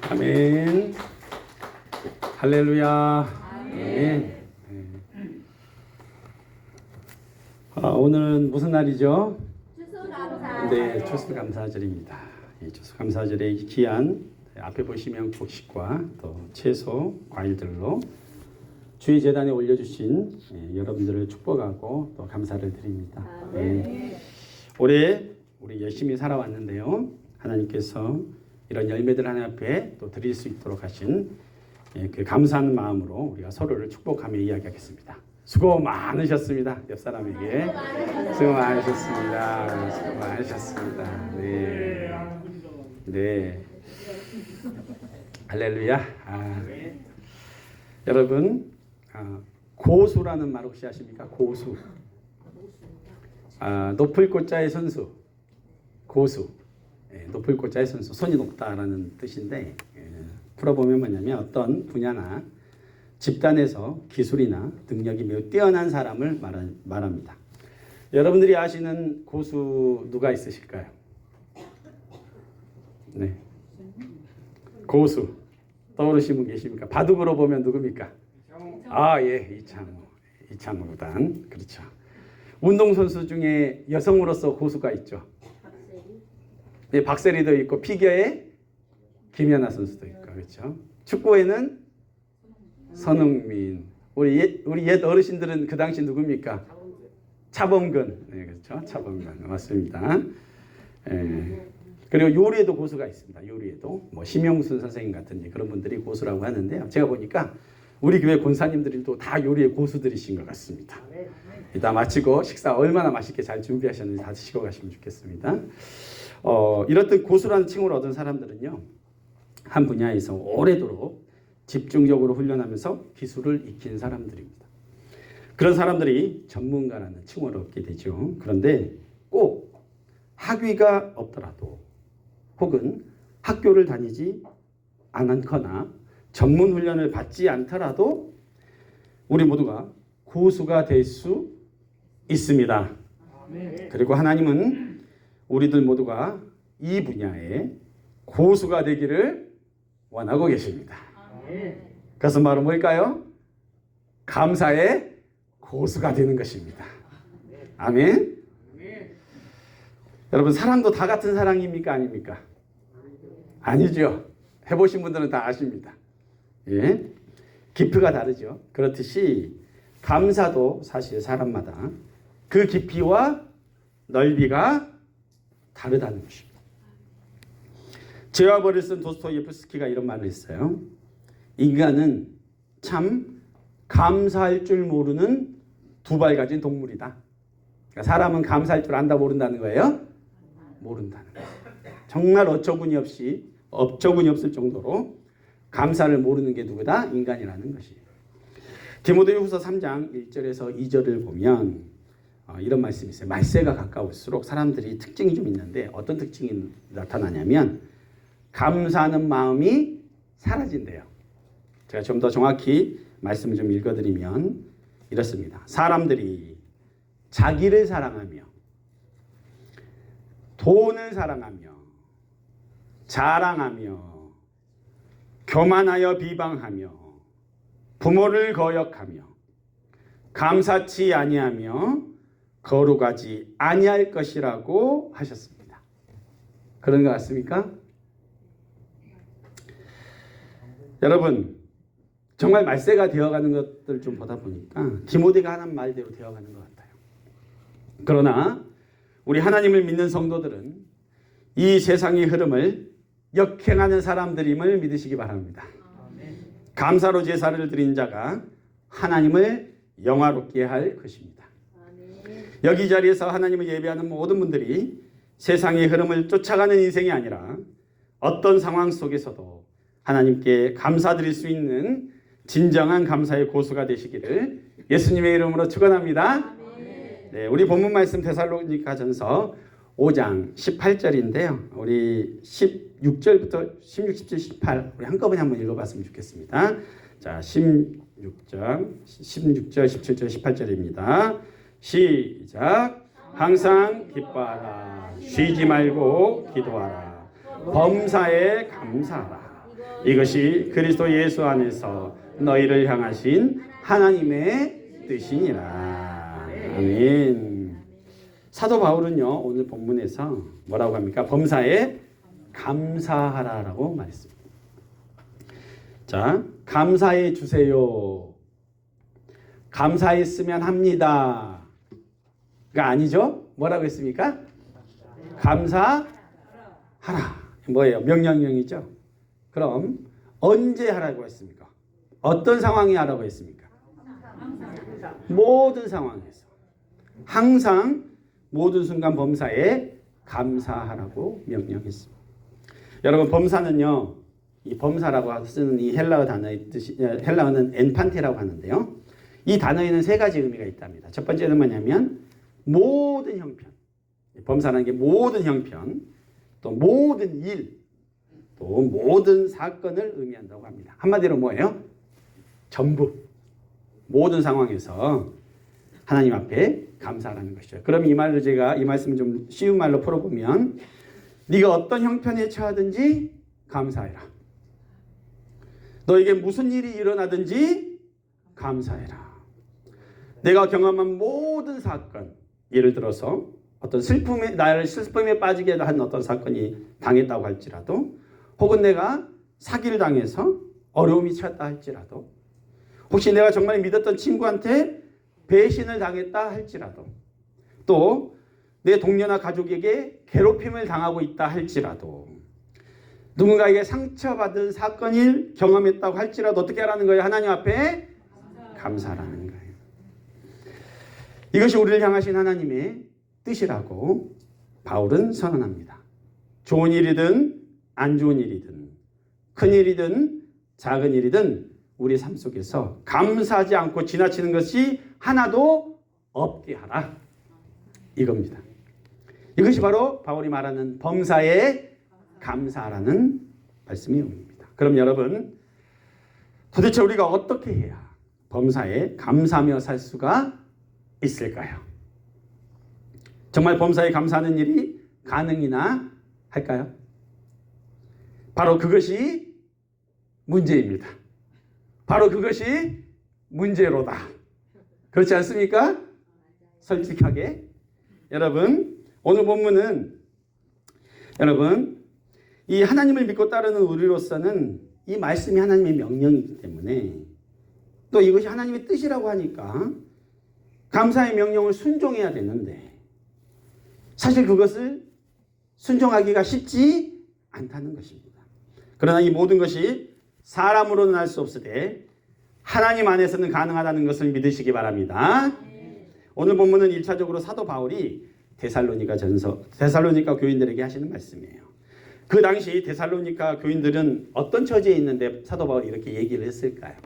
아멘. 할렐루야. 아멘. 오늘은 무슨 날이죠? 추수감사. 네, 추수감사절입니다. 이 추수감사절의 귀한 앞에 보시면 곡식과 또 채소, 과일들로 주의 제단에 올려주신 여러분들을 축복하고 또 감사를 드립니다. 올해 우리 열심히 살아왔는데요. 하나님께서 이런 열매들 하나 앞에 또 드릴 수 있도록 하신 그 감사하는 마음으로 우리가 서로를 축복하며 이야기하겠습니다. 수고 많으셨습니다. 옆 사람에게 수고 많으셨습니다. 수고 많으셨습니다. 네, 네, 할렐루야. 여러분, 고수라는 말 혹시 아십니까? 고수. 높을 꽃자의 선수. 고수. 높을 꽃자의 선수. 손이 높다라는 뜻인데, 풀어보면 뭐냐면 어떤 분야나 집단에서 기술이나 능력이 매우 뛰어난 사람을 말합니다. 여러분들이 아시는 고수 누가 있으실까요? 네. 고수. 떠오르시는 분 계십니까? 바둑으로 보면 누굽니까? 예, 이창호 구단. 그렇죠. 운동선수 중에 여성으로서 고수가 있죠. 네, 박세리도 있고, 피겨에 김연아 선수도 있고, 그렇죠. 축구에는 손흥민. 우리 옛 어르신들은 그 당시 누굽니까? 차범근. 네, 그렇죠. 차범근. 맞습니다. 그리고 요리에도 고수가 있습니다. 요리에도. 심영순 선생님 같은 그런 분들이 고수라고 하는데요. 제가 보니까 우리 교회 권사님들도 다 요리의 고수들이신 것 같습니다. 이따 마치고 식사 얼마나 맛있게 잘 준비하셨는지 다 드시고 가시면 좋겠습니다. 이렇듯 고수라는 칭호를 얻은 사람들은요, 한 분야에서 오래도록 집중적으로 훈련하면서 기술을 익힌 사람들입니다. 그런 사람들이 전문가라는 칭호를 얻게 되죠. 그런데 꼭 학위가 없더라도 혹은 학교를 다니지 않거나 전문 훈련을 받지 않더라도 우리 모두가 고수가 될 수 있습니다. 그리고 하나님은 우리들 모두가 이 분야에 고수가 되기를 원하고 계십니다. 그것은 바로 뭘까요? 감사의 고수가 되는 것입니다. 아멘. 여러분, 사랑도 다 같은 사랑입니까? 아닙니까? 아니죠. 해보신 분들은 다 아십니다. 예, 깊이가 다르죠. 그렇듯이 감사도 사실 사람마다 그 깊이와 넓이가 다르다는 것입니다. 죄와 벌을 쓴 도스토예프스키가 이런 말을 했어요. 인간은 참 감사할 줄 모르는 두 발 가진 동물이다. 그러니까 사람은 감사할 줄 안다 모른다는 거예요? 모른다는 거예요. 정말 업처구니 없을 정도로 감사를 모르는 게 누구다? 인간이라는 것이에요. 디모데후서 3장 1절에서 2절을 보면 이런 말씀이 있어요. 말세가 가까울수록 사람들이 특징이 좀 있는데 어떤 특징이 나타나냐면 감사하는 마음이 사라진대요. 제가 좀 더 정확히 말씀을 좀 읽어드리면 이렇습니다. 사람들이 자기를 사랑하며 돈을 사랑하며 자랑하며 교만하여 비방하며 부모를 거역하며 감사치 아니하며 거룩하지 아니할 것이라고 하셨습니다. 그런 것 같습니까? 여러분, 정말 말세가 되어가는 것들 좀 보다 보니까 디모데가 하는 말대로 되어가는 것 같아요. 그러나 우리 하나님을 믿는 성도들은 이 세상의 흐름을 역행하는 사람들임을 믿으시기 바랍니다. 감사로 제사를 드린 자가 하나님을 영화롭게 할 것입니다. 여기 이 자리에서 하나님을 예배하는 모든 분들이 세상의 흐름을 쫓아가는 인생이 아니라 어떤 상황 속에서도 하나님께 감사드릴 수 있는 진정한 감사의 고수가 되시기를 예수님의 이름으로 축원합니다. 네, 우리 본문 말씀 데살로니가전서 5장 18절인데요. 우리 16절부터 16, 17, 18 우리 한꺼번에 한번 읽어봤으면 좋겠습니다. 자, 16절, 17절, 18절입니다. 시작. 항상 기뻐하라. 쉬지 말고 기도하라. 범사에 감사하라. 이것이 그리스도 예수 안에서 너희를 향하신 하나님의 뜻이니라. 아멘. 사도 바울은요, 오늘 본문에서 뭐라고 합니까? 범사에 감사하라라고 말했습니다. 자, 감사해 주세요. 감사했으면 합니다. 가 아니죠? 뭐라고 했습니까? 감사하라. 뭐예요? 명령형이죠. 그럼 언제 하라고 했습니까? 어떤 상황에 하라고 했습니까? 모든 상황에서. 항상 모든 순간 범사에 감사하라고 명령했습니다. 여러분, 범사는요, 이 범사라고 쓰는 이 헬라어 단어의 뜻이, 헬라어는 엔판테라고 하는데요. 이 단어에는 세 가지 의미가 있답니다. 첫 번째는 뭐냐면 모든 형편. 범사라는 게 모든 형편, 또 모든 일, 또 모든 사건을 의미한다고 합니다. 한마디로 뭐예요? 전부. 모든 상황에서 하나님 앞에 감사하라는 것이죠. 그럼 이 말로 제가 이 말씀을 좀 쉬운 말로 풀어보면, 네가 어떤 형편에 처하든지 감사해라. 너에게 무슨 일이 일어나든지 감사해라. 내가 경험한 모든 사건, 예를 들어서 어떤 나를 슬픔에 빠지게 한 어떤 사건이 당했다고 할지라도, 혹은 내가 사기를 당해서 어려움이 쳤다 할지라도, 혹시 내가 정말 믿었던 친구한테 배신을 당했다 할지라도, 또 내 동료나 가족에게 괴롭힘을 당하고 있다 할지라도, 누군가에게 상처받은 사건을 경험했다고 할지라도 어떻게 하라는 거예요? 하나님 앞에 감사하라는 거예요. 이것이 우리를 향하신 하나님의 뜻이라고 바울은 선언합니다. 좋은 일이든 안 좋은 일이든 큰 일이든 작은 일이든 우리 삶 속에서 감사하지 않고 지나치는 것이 하나도 없게 하라. 이겁니다. 이것이 바로 바울이 말하는 범사에 감사하라는 말씀이 옵니다. 그럼 여러분, 도대체 우리가 어떻게 해야 범사에 감사하며 살 수가 있을까요? 정말 범사에 감사하는 일이 가능이나 할까요? 바로 그것이 문제입니다. 바로 그것이 문제로다. 그렇지 않습니까? 솔직하게. 여러분, 오늘 본문은 여러분, 이 하나님을 믿고 따르는 우리로서는 이 말씀이 하나님의 명령이기 때문에, 또 이것이 하나님의 뜻이라고 하니까 감사의 명령을 순종해야 되는데, 사실 그것을 순종하기가 쉽지 않다는 것입니다. 그러나 이 모든 것이 사람으로는 할 수 없으되 하나님 안에서는 가능하다는 것을 믿으시기 바랍니다. 오늘 본문은 1차적으로 사도 바울이 데살로니가 교인들에게 하시는 말씀이에요. 그 당시 데살로니가 교인들은 어떤 처지에 있는데 사도 바울이 이렇게 얘기를 했을까요?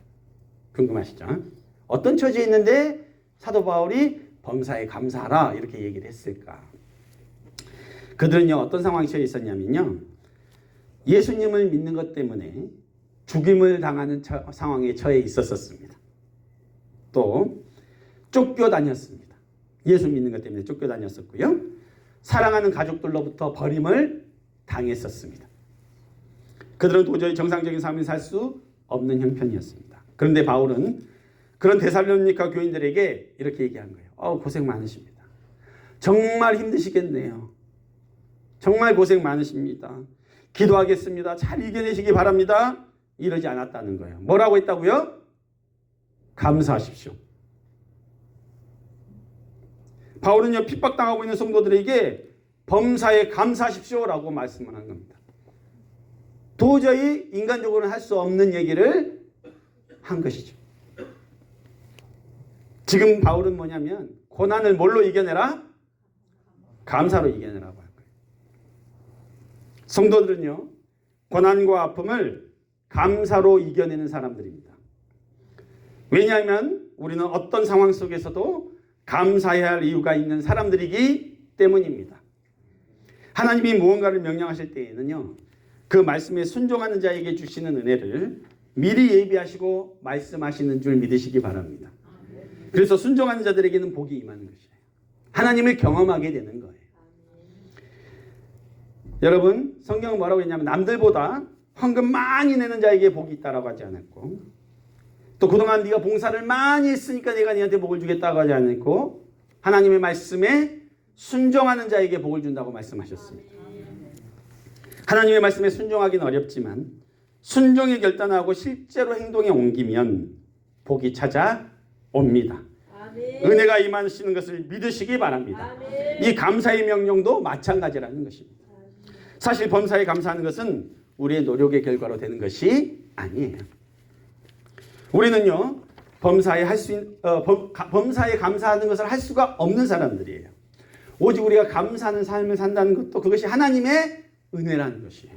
궁금하시죠? 어떤 처지에 있는데 사도 바울이 범사에 감사하라 이렇게 얘기를 했을까? 그들은요, 어떤 상황에 처해 있었냐면요, 예수님을 믿는 것 때문에 죽임을 당하는 상황에 처해 있었습니다. 또 쫓겨다녔습니다. 예수 믿는 것 때문에 쫓겨다녔었고요. 사랑하는 가족들로부터 버림을 당했었습니다. 그들은 도저히 정상적인 삶을 살 수 없는 형편이었습니다. 그런데 바울은 그런 데살로니가 교인들에게 이렇게 얘기한 거예요. 고생 많으십니다. 정말 힘드시겠네요. 정말 고생 많으십니다. 기도하겠습니다. 잘 이겨내시기 바랍니다. 이러지 않았다는 거예요. 뭐라고 했다고요? 감사하십시오. 바울은요, 핍박당하고 있는 성도들에게 범사에 감사하십시오라고 말씀을 한 겁니다. 도저히 인간적으로는 할 수 없는 얘기를 한 것이죠. 지금 바울은 뭐냐면 고난을 뭘로 이겨내라? 감사로 이겨내라고 할 거예요. 성도들은요, 고난과 아픔을 감사로 이겨내는 사람들입니다. 왜냐하면 우리는 어떤 상황 속에서도 감사해야 할 이유가 있는 사람들이기 때문입니다. 하나님이 무언가를 명령하실 때에는요, 그 말씀에 순종하는 자에게 주시는 은혜를 미리 예비하시고 말씀하시는 줄 믿으시기 바랍니다. 그래서 순종하는 자들에게는 복이 임하는 것이에요. 하나님을 경험하게 되는 거예요. 여러분, 성경은 뭐라고 했냐면 남들보다 헌금 많이 내는 자에게 복이 있다라고 하지 않았고, 또 그동안 네가 봉사를 많이 했으니까 내가 네한테 복을 주겠다고 하지 않았고, 하나님의 말씀에 순종하는 자에게 복을 준다고 말씀하셨습니다. 하나님의 말씀에 순종하기는 어렵지만 순종에 결단하고 실제로 행동에 옮기면 복이 찾아옵니다. 은혜가 임하시는 것을 믿으시기 바랍니다. 이 감사의 명령도 마찬가지라는 것입니다. 사실 범사에 감사하는 것은 우리의 노력의 결과로 되는 것이 아니에요. 우리는요, 범사에 감사하는 것을 할 수가 없는 사람들이에요. 오직 우리가 감사하는 삶을 산다는 것도 그것이 하나님의 은혜라는 것이에요.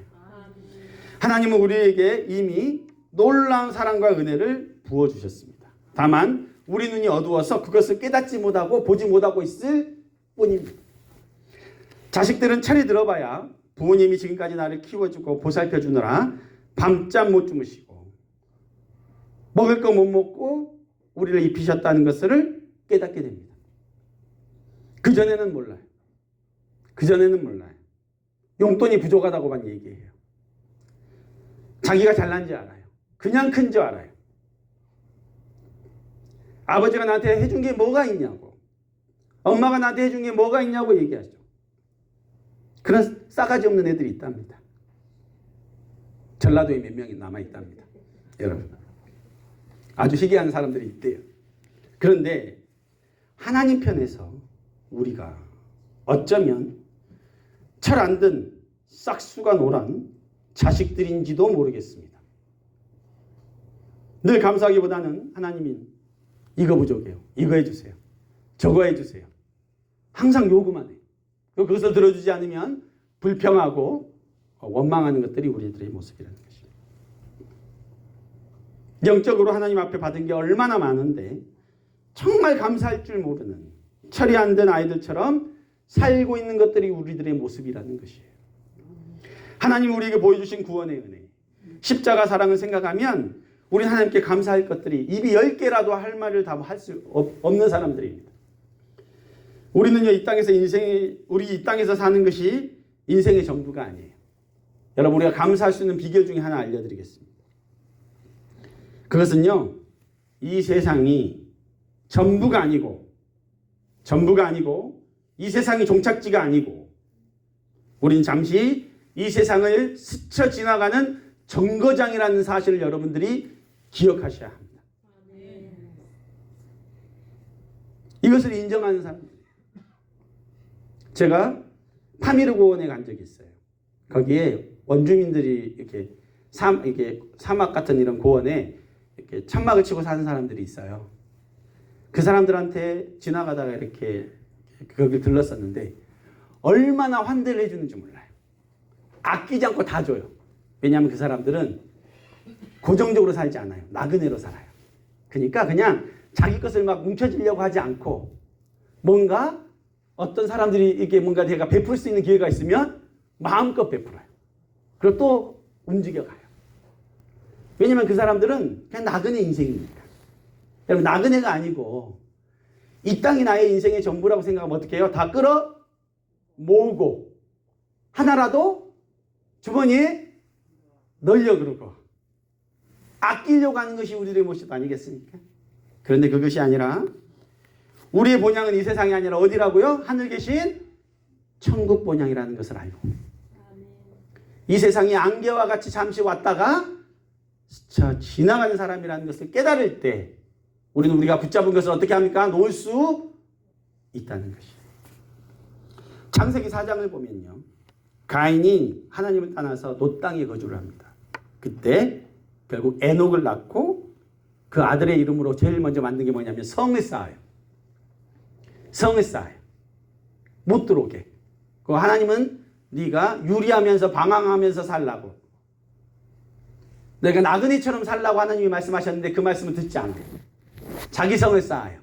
하나님은 우리에게 이미 놀라운 사랑과 은혜를 부어주셨습니다. 다만 우리 눈이 어두워서 그것을 깨닫지 못하고 보지 못하고 있을 뿐입니다. 자식들은 철이 들어봐야 부모님이 지금까지 나를 키워주고 보살펴주느라 밤잠 못 주무시고 먹을 거 못 먹고 우리를 입히셨다는 것을 깨닫게 됩니다. 그전에는 몰라요. 그전에는 몰라요. 용돈이 부족하다고만 얘기해요. 자기가 잘난지 알아요. 그냥 큰 줄 알아요. 아버지가 나한테 해준 게 뭐가 있냐고, 엄마가 나한테 해준 게 뭐가 있냐고 얘기하죠. 그런 싸가지 없는 애들이 있답니다. 전라도에 몇 명이 남아있답니다. 여러분, 아주 희귀한 사람들이 있대요. 그런데 하나님 편에서 우리가 어쩌면 철 안 든 싹수가 노란 자식들인지도 모르겠습니다. 늘 감사하기보다는 하나님이 이거 부족해요, 이거 해주세요, 저거 해주세요, 항상 요구만 해요. 그것을 들어주지 않으면 불평하고 원망하는 것들이 우리들의 모습이라는 것입니다. 영적으로 하나님 앞에 받은 게 얼마나 많은데 정말 감사할 줄 모르는 철이 안 든 아이들처럼 살고 있는 것들이 우리들의 모습이라는 것이에요. 하나님 우리에게 보여주신 구원의 은혜, 십자가 사랑을 생각하면 우리 하나님께 감사할 것들이 입이 10개라도 할 말을 다 할 수 없는 사람들입니다. 우리는요, 우리 이 땅에서 사는 것이 인생의 전부가 아니에요. 여러분, 우리가 감사할 수 있는 비결 중에 하나 알려드리겠습니다. 그것은요, 이 세상이 전부가 아니고 이 세상이 종착지가 아니고 우린 잠시 이 세상을 스쳐 지나가는 정거장이라는 사실을 여러분들이 기억하셔야 합니다. 이것을 인정하는 사람들. 제가 파미르고원에 간 적이 있어요. 거기에 원주민들이 이렇게 사막 같은 이런 고원에 이렇게 천막을 치고 사는 사람들이 있어요. 그 사람들한테 지나가다가 이렇게 거기 들렀었는데 얼마나 환대를 해주는지 몰라요. 아끼지 않고 다 줘요. 왜냐하면 그 사람들은 고정적으로 살지 않아요. 나그네로 살아요. 그러니까 그냥 자기 것을 막 뭉쳐지려고 하지 않고 뭔가 어떤 사람들이 이렇게 뭔가 내가 베풀 수 있는 기회가 있으면 마음껏 베풀어요. 그리고 또 움직여가요. 왜냐하면 그 사람들은 그냥 나그네 인생이니까. 여러분, 나그네가 아니고 이 땅이 나의 인생의 전부라고 생각하면 어떻게 해요? 다 끌어 모으고 하나라도 주머니에 넣으려고 그러고 아끼려고 하는 것이 우리들의 모습 아니겠습니까? 그런데 그것이 아니라 우리의 본향은 이 세상이 아니라 어디라고요? 하늘 계신 천국 본향이라는 것을 알고 이 세상이 안개와 같이 잠시 왔다가 스쳐 지나가는 사람이라는 것을 깨달을 때 우리는 우리가 붙잡은 것을 어떻게 합니까? 놓을 수 있다는 것이에요. 창세기 4장을 보면요, 가인이 하나님을 떠나서 놋 땅에 거주를 합니다. 그때 결국 에녹을 낳고 그 아들의 이름으로 제일 먼저 만든 게 뭐냐면 성을 쌓아요. 성을 쌓아요. 못 들어오게. 그 하나님은 네가 유리하면서 방황하면서 살라고, 내가 나그네처럼 살라고 하나님이 말씀하셨는데 그 말씀을 듣지 않아요. 자기 성을 쌓아요.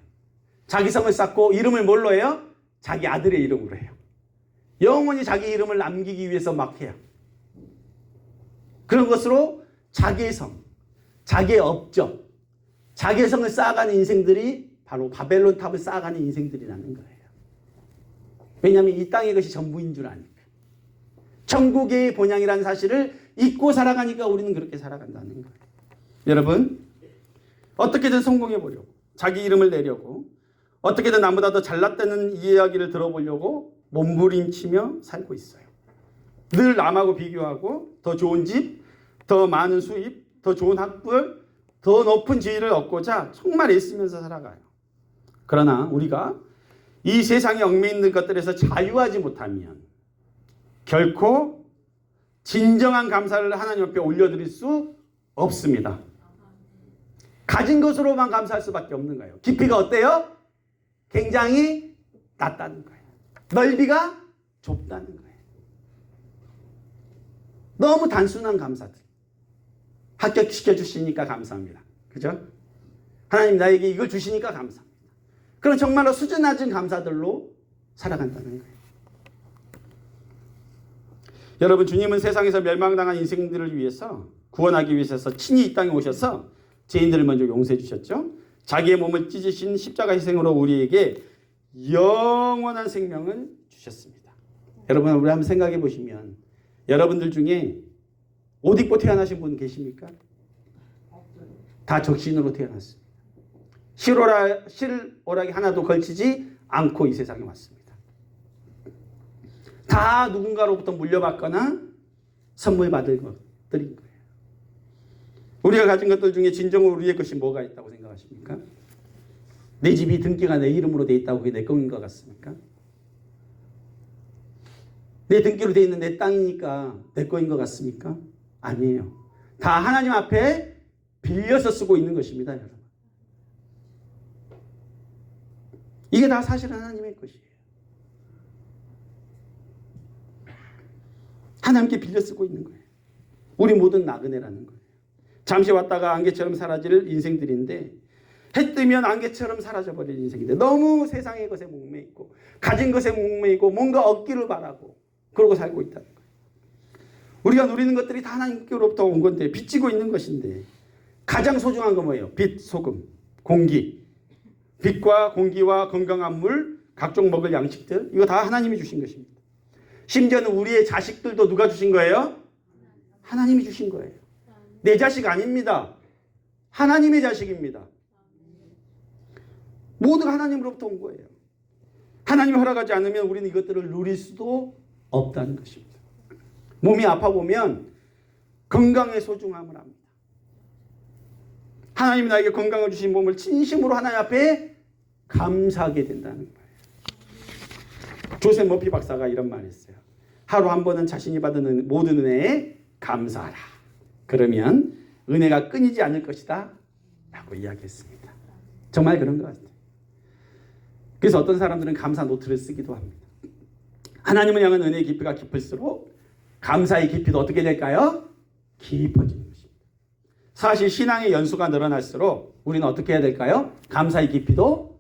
자기 성을 쌓고 이름을 뭘로 해요? 자기 아들의 이름으로 해요. 영원히 자기 이름을 남기기 위해서 막 해요. 그런 것으로 자기의 성, 자기의 업적, 자기의 성을 쌓아가는 인생들이 바로 바벨론 탑을 쌓아가는 인생들이라는 거예요. 왜냐하면 이 땅의 것이 전부인 줄 아니까. 천국의 본향이라는 사실을 잊고 살아가니까 우리는 그렇게 살아간다는 거예요. 여러분, 어떻게든 성공해 보려고, 자기 이름을 내려고, 어떻게든 나보다 더 잘났다는 이야기를 들어보려고 몸부림치며 살고 있어요. 늘 남하고 비교하고 더 좋은 집, 더 많은 수입, 더 좋은 학벌, 더 높은 지위를 얻고자 정말 애쓰면서 살아가요. 그러나 우리가 이 세상에 얽매이는 것들에서 자유하지 못하면 결코 진정한 감사를 하나님 앞에 올려드릴 수 없습니다. 가진 것으로만 감사할 수밖에 없는 거예요. 깊이가 어때요? 굉장히 낮다는 거예요. 넓이가 좁다는 거예요. 너무 단순한 감사들. 합격시켜 주시니까 감사합니다. 그죠? 하나님 나에게 이걸 주시니까 감사합니다. 그럼 정말로 수준 낮은 감사들로 살아간다는 거예요. 여러분, 주님은 세상에서 멸망당한 인생들을 위해서 구원하기 위해서 친히 이 땅에 오셔서 죄인들을 먼저 용서해 주셨죠. 자기의 몸을 찢으신 십자가 희생으로 우리에게 영원한 생명을 주셨습니다. 여러분, 우리 한번 생각해 보시면 여러분들 중에 옷 입고 태어나신 분 계십니까? 다 적신으로 태어났습니다. 실오라기 하나도 걸치지 않고 이 세상에 왔습니다. 다 누군가로부터 물려받거나 선물 받은 것들인 거예요. 우리가 가진 것들 중에 진정으로 우리의 것이 뭐가 있다고 생각하십니까? 내 집이 등기가 내 이름으로 돼 있다고 그게 내 것인 것 같습니까? 내 등기로 돼 있는 내 땅이니까 내 것인 것 같습니까? 아니에요. 다 하나님 앞에 빌려서 쓰고 있는 것입니다, 여러분. 이게 다 사실은 하나님의 것이에요. 하나님께 빌려 쓰고 있는 거예요. 우리 모든 나그네라는 거예요. 잠시 왔다가 안개처럼 사라질 인생들인데, 해 뜨면 안개처럼 사라져버릴 인생인데, 너무 세상의 것에 목매있고 가진 것에 목매이고 뭔가 얻기를 바라고 그러고 살고 있다는 거예요. 우리가 누리는 것들이 다 하나님께로부터 온 건데, 빚지고 있는 것인데, 가장 소중한 건 뭐예요? 빛, 소금, 공기. 빛과 공기와 건강한 물, 각종 먹을 양식들, 이거 다 하나님이 주신 것입니다. 심지어는 우리의 자식들도 누가 주신 거예요? 하나님이 주신 거예요. 내 자식 아닙니다. 하나님의 자식입니다. 모두가 하나님으로부터 온 거예요. 하나님이 허락하지 않으면 우리는 이것들을 누릴 수도 없다는 것입니다. 몸이 아파 보면 건강의 소중함을 압니다. 하나님이 나에게 건강을 주신 몸을 진심으로 하나님 앞에 감사하게 된다는 거예요. 조셉 머피 박사가 이런 말을 했어요. 하루 한 번은 자신이 받은 모든 은혜에 감사하라. 그러면 은혜가 끊이지 않을 것이다 라고 이야기했습니다. 정말 그런 것 같아요. 그래서 어떤 사람들은 감사 노트를 쓰기도 합니다. 하나님을 향한 은혜의 깊이가 깊을수록 감사의 깊이도 어떻게 될까요? 깊어지는 것입니다. 사실 신앙의 연수가 늘어날수록 우리는 어떻게 해야 될까요? 감사의 깊이도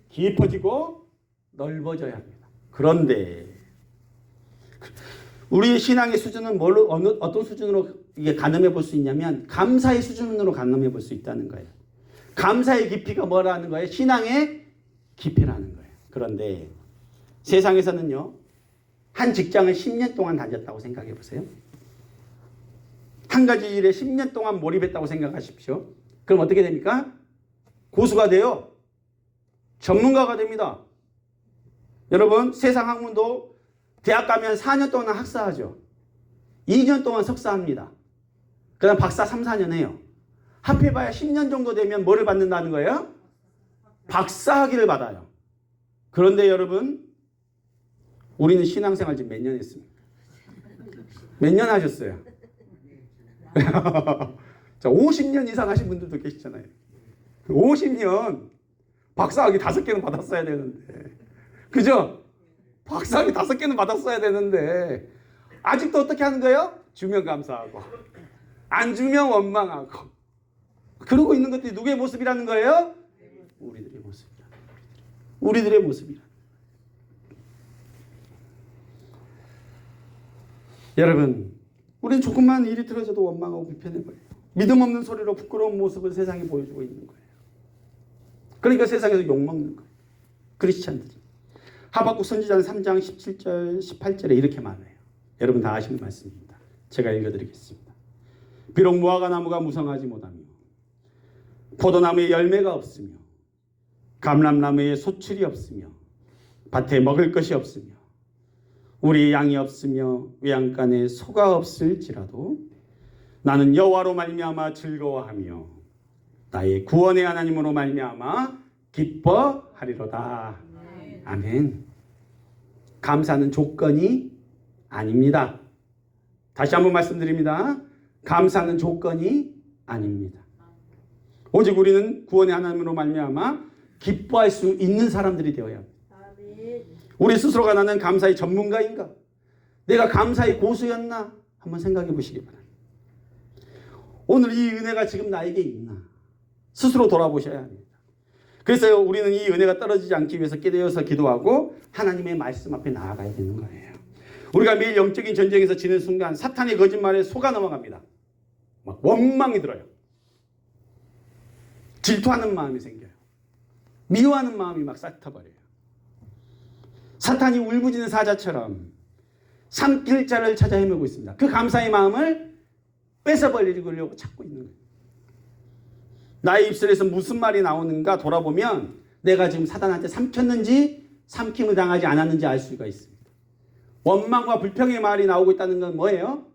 깊어지고 넓어져야 합니다. 그런데 우리의 신앙의 수준은 어떤 수준으로 이게 가늠해 볼 수 있냐면 감사의 수준으로 가늠해 볼 수 있다는 거예요. 감사의 깊이가 뭐라는 거예요? 신앙의 깊이라는 거예요. 그런데 세상에서는요, 한 직장을 10년 동안 다녔다고 생각해 보세요. 한 가지 일에 10년 동안 몰입했다고 생각하십시오. 그럼 어떻게 됩니까? 고수가 돼요. 전문가가 됩니다. 여러분, 세상 학문도 대학 가면 4년 동안 학사하죠. 2년 동안 석사합니다. 그 다음 박사 3, 4년 해요. 합해봐야 10년 정도 되면 뭐를 받는다는 거예요? 박사학위를 받아요. 그런데 여러분, 우리는 신앙생활 지금 몇 년 했습니까? 몇 년 하셨어요? 자, 50년 이상 하신 분들도 계시잖아요. 50년 박사학위 5개는 받았어야 되는데, 그죠? 박사학위 5개는 받았어야 되는데 아직도 어떻게 하는 거예요? 주면 감사하고 안 주면 원망하고 그러고 있는 것들이 누구의 모습이라는 거예요? 우리들의 모습이라는 거예요. 우리들의 모습이라는 거예요. 여러분, 우리는 조금만 일이 틀어져도 원망하고 불편해버려요. 믿음 없는 소리로 부끄러운 모습을 세상에 보여주고 있는 거예요. 그러니까 세상에서 욕먹는 거예요. 크리스찬들이. 하박국 선지자는 3장 17절 18절에 이렇게 말해요. 여러분 다 아시는 말씀입니다. 제가 읽어드리겠습니다. 비록 무화과 나무가 무성하지 못하며 포도나무에 열매가 없으며 감람나무에 소출이 없으며 밭에 먹을 것이 없으며 우리 양이 없으며 외양간에 소가 없을지라도 나는 여호와로 말미암아 즐거워하며 나의 구원의 하나님으로 말미암아 기뻐하리로다. 아멘. 감사는 조건이 아닙니다. 다시 한번 말씀드립니다. 감사는 조건이 아닙니다. 오직 우리는 구원의 하나님으로 말미암아 기뻐할 수 있는 사람들이 되어야 합니다. 우리 스스로가 나는 감사의 전문가인가? 내가 감사의 고수였나? 한번 생각해 보시기 바랍니다. 오늘 이 은혜가 지금 나에게 있나? 스스로 돌아보셔야 합니다. 그래서 우리는 이 은혜가 떨어지지 않기 위해서 깨어서 기도하고 하나님의 말씀 앞에 나아가야 되는 거예요. 우리가 매일 영적인 전쟁에서 지는 순간 사탄의 거짓말에 속아 넘어갑니다. 막 원망이 들어요. 질투하는 마음이 생겨요. 미워하는 마음이 막 싹터버려요. 사탄이 울부짖는 사자처럼 삼킬 자를 찾아 헤매고 있습니다. 그 감사의 마음을 뺏어버리려고 찾고 있는 거예요. 나의 입술에서 무슨 말이 나오는가 돌아보면 내가 지금 사탄한테 삼켰는지 삼킴을 당하지 않았는지 알 수가 있습니다. 원망과 불평의 말이 나오고 있다는 건 뭐예요?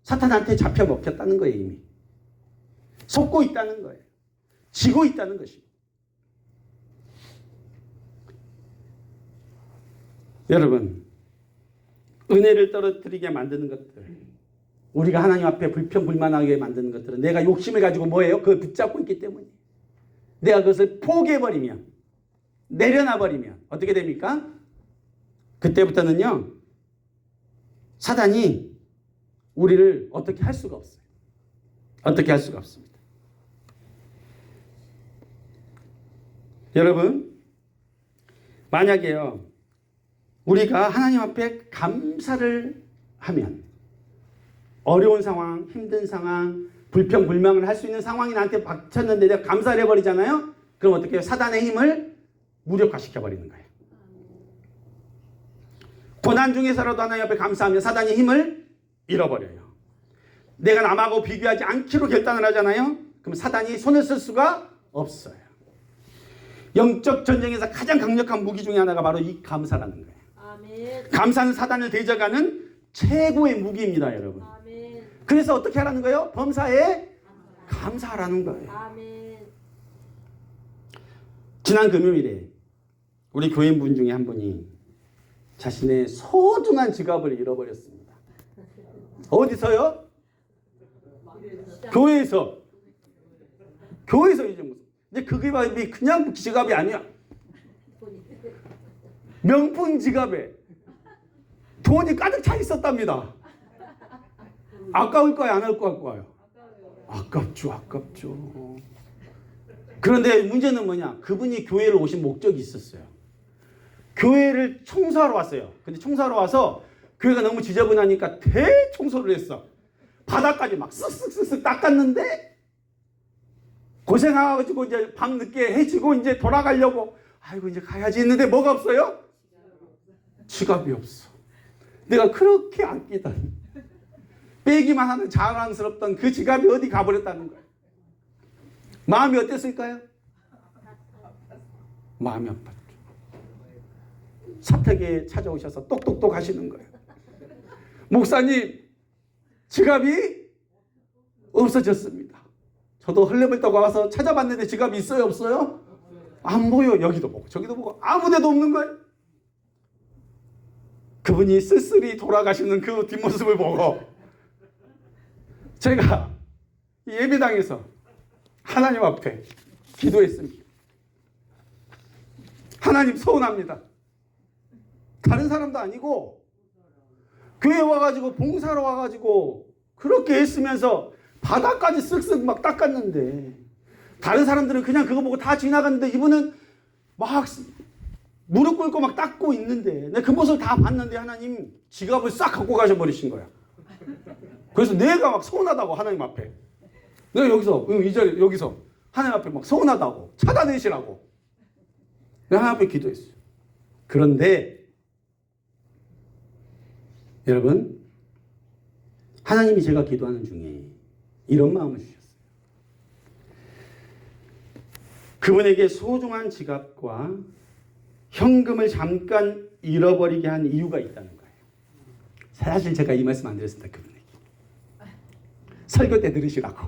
사탄한테 잡혀 먹혔다는 거예요. 이미 속고 있다는 거예요. 지고 있다는 것입니다. 여러분, 은혜를 떨어뜨리게 만드는 것들, 우리가 하나님 앞에 불평불만하게 만드는 것들은 내가 욕심을 가지고 뭐예요? 그걸 붙잡고 있기 때문이에요. 내가 그것을 포기해버리면, 내려놔버리면 어떻게 됩니까? 그때부터는요, 사단이 우리를 어떻게 할 수가 없어요. 어떻게 할 수가 없습니다. 여러분, 만약에요, 우리가 하나님 앞에 감사를 하면 어려운 상황, 힘든 상황, 불평불만을 할 수 있는 상황이 나한테 닥쳤는데 내가 감사를 해버리잖아요. 그럼 어떻게 해요? 사단의 힘을 무력화시켜버리는 거예요. 고난 중에서라도 하나님 앞에 감사하면 사단의 힘을 잃어버려요. 내가 남하고 비교하지 않기로 결단을 하잖아요. 그럼 사단이 손을 쓸 수가 없어요. 영적 전쟁에서 가장 강력한 무기 중에 하나가 바로 이 감사라는 거예요. 아멘. 감사는 사단을 대적하는 최고의 무기입니다, 여러분. 아멘. 그래서 어떻게 하라는 거예요? 범사에 감사하라는 거예요. 아멘. 지난 금요일에 우리 교인분 중에 한 분이 자신의 소중한 지갑을 잃어버렸습니다. 어디서요? 교회에서. 교회에서 이제 무슨. 근데 그 지갑이 그냥 지갑이 아니야. 명품 지갑에 돈이 가득 차 있었답니다. 아까울 거야, 안 아까울 거예요? 아깝죠. 그런데 문제는 뭐냐? 그분이 교회를 오신 목적이 있었어요. 교회를 청소하러 왔어요. 근데 청소하러 와서 교회가 너무 지저분하니까 대청소를 했어. 바닥까지 막 쓱쓱쓱쓱 닦았는데 고생해가지고 이제 밤 늦게 해지고 이제 돌아가려고 아이고 이제 가야지 했는데 뭐가 없어요? 지갑이 없어. 내가 그렇게 아끼던 빼기만 하는 자랑스럽던 그 지갑이 어디 가버렸다는 거예요. 마음이 어땠을까요? 마음이 아팠죠. 사택에 찾아오셔서 똑똑똑 하시는 거예요. 목사님, 지갑이 없어졌습니다. 저도 헐레벌 떠고 와서 찾아봤는데 지갑이 있어요, 없어요? 안 보여. 여기도 보고 저기도 보고 아무 데도 없는 거예요. 그분이 쓸쓸히 돌아가시는 그 뒷모습을 보고 제가 예배당에서 하나님 앞에 기도했습니다. 하나님 서운합니다. 다른 사람도 아니고 교회 와가지고 봉사로 와가지고 그렇게 했으면서 바닥까지 쓱쓱 막 닦았는데 다른 사람들은 그냥 그거 보고 다 지나갔는데 이분은 막 무릎 꿇고 막 닦고 있는데 내가 그 모습을 다 봤는데 하나님 지갑을 싹 갖고 가셔버리신 거야. 그래서 내가 막 서운하다고 하나님 앞에 내가 여기서 이 자리 여기서 하나님 앞에 막 서운하다고 찾아내시라고 내가 하나님 앞에 기도했어요. 그런데 여러분 하나님이 제가 기도하는 중에 이런 마음을 주셨어요. 그분에게 소중한 지갑과 현금을 잠깐 잃어버리게 한 이유가 있다는 거예요. 사실 제가 이 말씀 안 드렸습니다. 그분에게. 설교 때 들으시라고.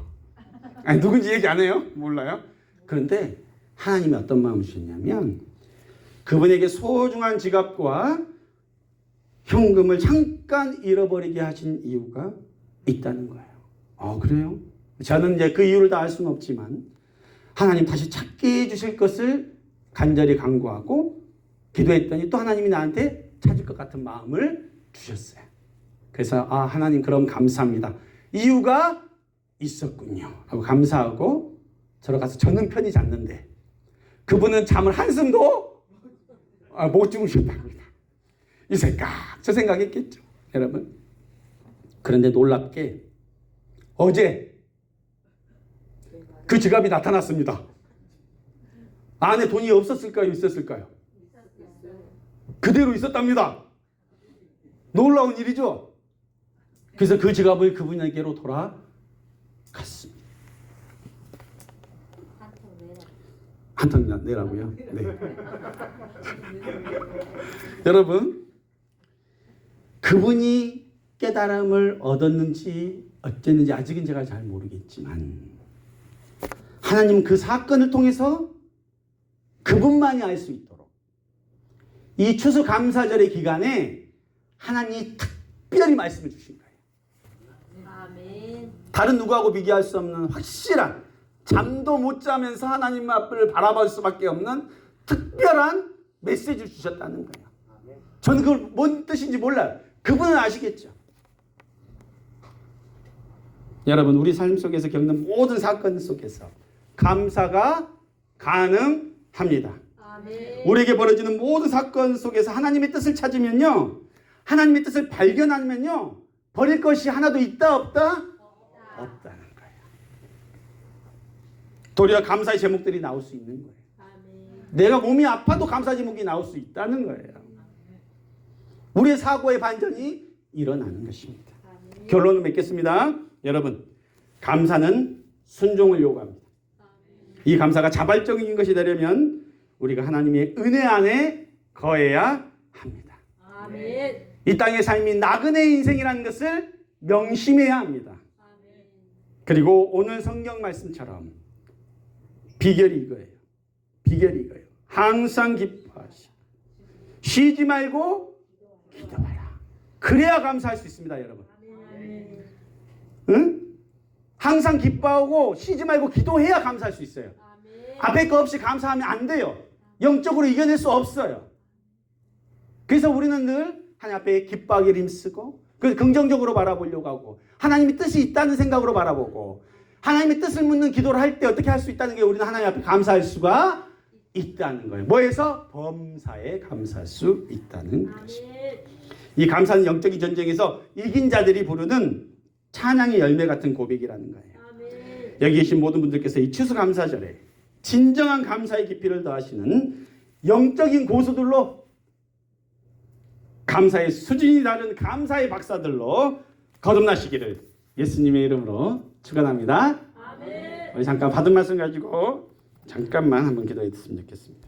아니, 누군지 얘기 안 해요? 몰라요? 그런데 하나님이 어떤 마음을 주셨냐면 그분에게 소중한 지갑과 현금을 잠깐 잃어버리게 하신 이유가 있다는 거예요. 그래요? 저는 이제 그 이유를 다 알 수는 없지만 하나님 다시 찾게 해주실 것을 간절히 간구하고 기도했더니 또 하나님이 나한테 찾을 것 같은 마음을 주셨어요. 그래서 하나님 그럼 감사합니다. 이유가 있었군요 하고 감사하고 저러 가서 저는 편히 잤는데 그분은 잠을 한숨도 못 주무셨답니다. 이 생각 저 생각했겠죠 여러분. 그런데 놀랍게 어제 그 지갑이 나타났습니다. 안에 돈이 없었을까요? 있었을까요? 그대로 있었답니다. 놀라운 일이죠. 그래서 그 지갑을 그분에게로 돌아갔습니다. 한 통 내라고요? 네. 여러분, 그분이 깨달음을 얻었는지 어쨌는지 아직은 제가 잘 모르겠지만 하나님은 그 사건을 통해서 그분만이 알 수 있도록 이 추수감사절의 기간에 하나님이 특별히 말씀을 주신 거예요. 아멘. 다른 누구하고 비교할 수 없는 확실한 잠도 못 자면서 하나님 앞을 바라볼 수밖에 없는 특별한 메시지를 주셨다는 거예요. 저는 그걸 뭔 뜻인지 몰라요. 그분은 아시겠죠. 여러분, 우리 삶 속에서 겪는 모든 사건 속에서 감사가 가능합니다. 아멘. 우리에게 벌어지는 모든 사건 속에서 하나님의 뜻을 찾으면요, 하나님의 뜻을 발견하면요, 버릴 것이 하나도 있다 없다? 없다는 거예요. 도리어 감사의 제목들이 나올 수 있는 거예요. 아멘. 내가 몸이 아파도 감사 제목이 나올 수 있다는 거예요. 우리의 사고의 반전이 일어나는 것입니다. 아멘. 결론을 맺겠습니다. 여러분, 감사는 순종을 요구합니다. 이 감사가 자발적인 것이 되려면 우리가 하나님의 은혜 안에 거해야 합니다. 아멘. 이 땅의 삶이 나그네 인생이라는 것을 명심해야 합니다. 아멘. 그리고 오늘 성경 말씀처럼 비결이 이거예요. 비결이 이거예요. 항상 기뻐하시고 쉬지 말고 기도하라. 그래야 감사할 수 있습니다, 여러분. 아멘. 응? 항상 기뻐하고 쉬지 말고 기도해야 감사할 수 있어요. 아멘. 앞에 거 없이 감사하면 안 돼요. 영적으로 이겨낼 수 없어요. 그래서 우리는 늘 하나님 앞에 기뻐하기를 힘쓰고 긍정적으로 바라보려고 하고 하나님의 뜻이 있다는 생각으로 바라보고 하나님의 뜻을 묻는 기도를 할 때 어떻게 할 수 있다는 게 우리는 하나님 앞에 감사할 수가 있다는 거예요. 뭐에서? 범사에 감사할 수 있다는 것입니다. 이 감사는 영적인 전쟁에서 이긴 자들이 부르는 찬양의 열매 같은 고백이라는 거예요. 아멘. 여기 계신 모든 분들께서 이 추수감사절에 진정한 감사의 깊이를 더하시는 영적인 고수들로 감사의 수준이 다른 감사의 박사들로 거듭나시기를 예수님의 이름으로 축원합니다. 아멘. 우리 잠깐 받은 말씀 가지고 잠깐만 한번 기도해 주셨으면 좋겠습니다.